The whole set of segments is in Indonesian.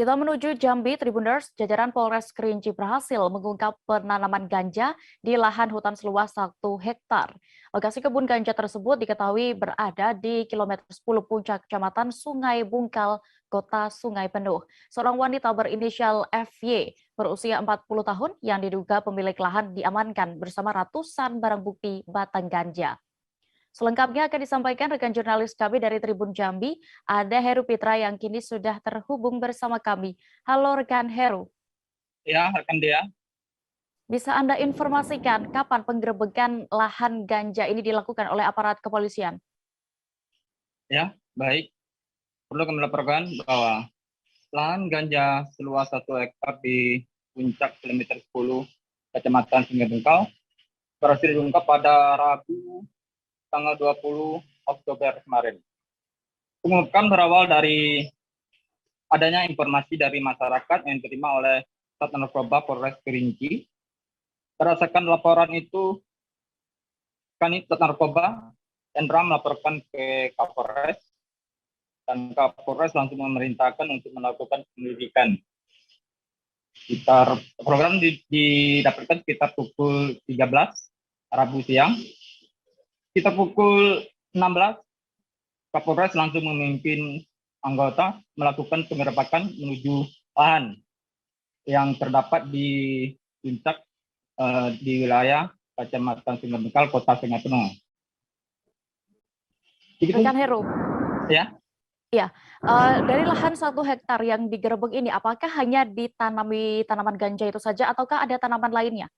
Kita menuju Jambi, Tribuners, jajaran Polres Kerinci berhasil mengungkap penanaman ganja di lahan hutan seluas 1 hektar. Lokasi kebun ganja tersebut diketahui berada di kilometer 10 puncak Kecamatan Sungai Bungkal, Kota Sungai Penuh. Seorang wanita berinisial FY berusia 40 tahun yang diduga pemilik lahan diamankan bersama ratusan barang bukti batang ganja. Selengkapnya akan disampaikan rekan jurnalis kami dari Tribun Jambi, ada Heru Pitra yang kini sudah terhubung bersama kami. Halo rekan Heru. Ya, rekan Dea. Bisa Anda informasikan kapan penggerebekan lahan ganja ini dilakukan oleh aparat kepolisian? Ya, baik. Perlu kami laporkan bahwa lahan ganja seluas 1 hektar di puncak kilometer 10 Kecamatan Sungai Bungkal berhasil diungkap pada Rabu tanggal 20 Oktober kemarin. Pengungkapan berawal dari adanya informasi dari masyarakat yang diterima oleh Satuan Narkoba Polres Kerinci. Berdasarkan laporan itu, Kanit Narkoba Endra melaporkan ke Kapolres, dan Kapolres langsung memerintahkan untuk melakukan penyelidikan. Program didapatkan sekitar pukul 13 Rabu siang. Sekitar pukul 16, Kapolres langsung memimpin anggota melakukan pengerebekan menuju lahan yang terdapat di puncak di wilayah Kecamatan Sungai Bungkal, Kota Sungai Penuh. Rekan Heru. Ya. Iya, dari lahan 1 hektar yang digerebek ini, apakah hanya ditanami tanaman ganja itu saja, ataukah ada tanaman lainnya?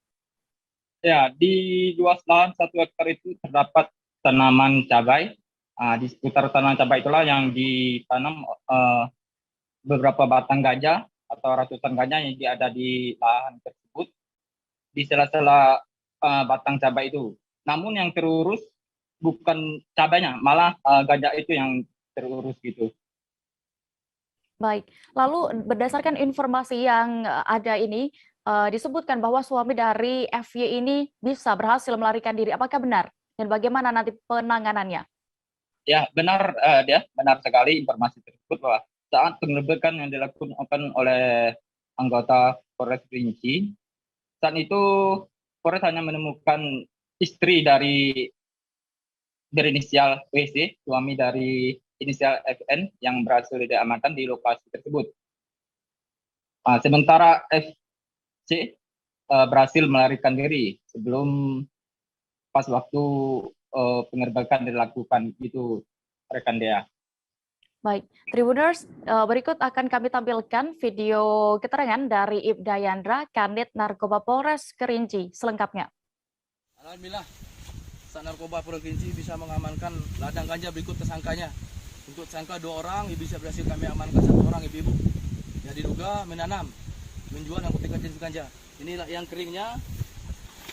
Ya, di luas lahan 1 hektar itu terdapat tanaman cabai. Di sekitar tanaman cabai itulah yang ditanam beberapa batang ganja atau ratusan ganja yang ada di lahan tersebut, di sela-sela batang cabai itu. Namun yang terurus bukan cabainya, malah ganja itu yang terurus gitu. Baik, lalu berdasarkan informasi yang ada ini, disebutkan bahwa suami dari FY ini bisa berhasil melarikan diri. Apakah benar? Dan bagaimana nanti penanganannya? Ya, benar, benar sekali informasi tersebut bahwa saat penggerebekan yang dilakukan oleh anggota Polres Kerinci, saat itu Polres hanya menemukan istri dari berinisial WC, suami dari inisial FN yang berhasil diamankan di lokasi tersebut. Sementara FC berhasil melarikan diri sebelum pas waktu penggerebekan dilakukan, itu rekan Dea. Baik, Tribuners, berikut akan kami tampilkan video keterangan dari Ibda Yandra, Kanit Narkoba Polres Kerinci, selengkapnya. Alhamdulillah, Sat Narkoba Polres Kerinci bisa mengamankan ladang ganja berikut tersangkanya. Untuk tersangka 2 orang, bisa berhasil kami amankan 1 orang ibu-ibu yang diduga menanam, menjual narkotika jenis ganja. Inilah yang keringnya,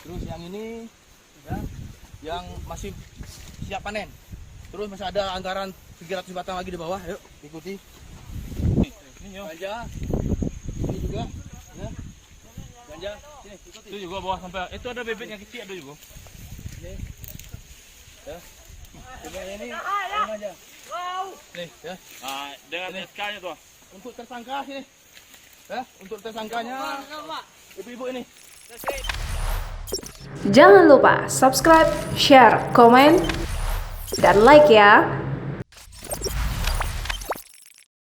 terus yang ini ya, yang masih siap panen. Terus masih ada anggaran 300 batang lagi di bawah. Yuk ikuti. Ganja, ini juga ya. Ganja, sini ikuti. Itu juga bawah sampai itu ada bebek yang kecil ada juga. Ini ya. Coba ini aja. Wow. Nih ya. Nah, dengan SK-nya tuh. Untuk tersangka sini. Ya, untuk tersangkanya ibu-ibu ini. Jangan lupa subscribe, share, komen, dan like ya.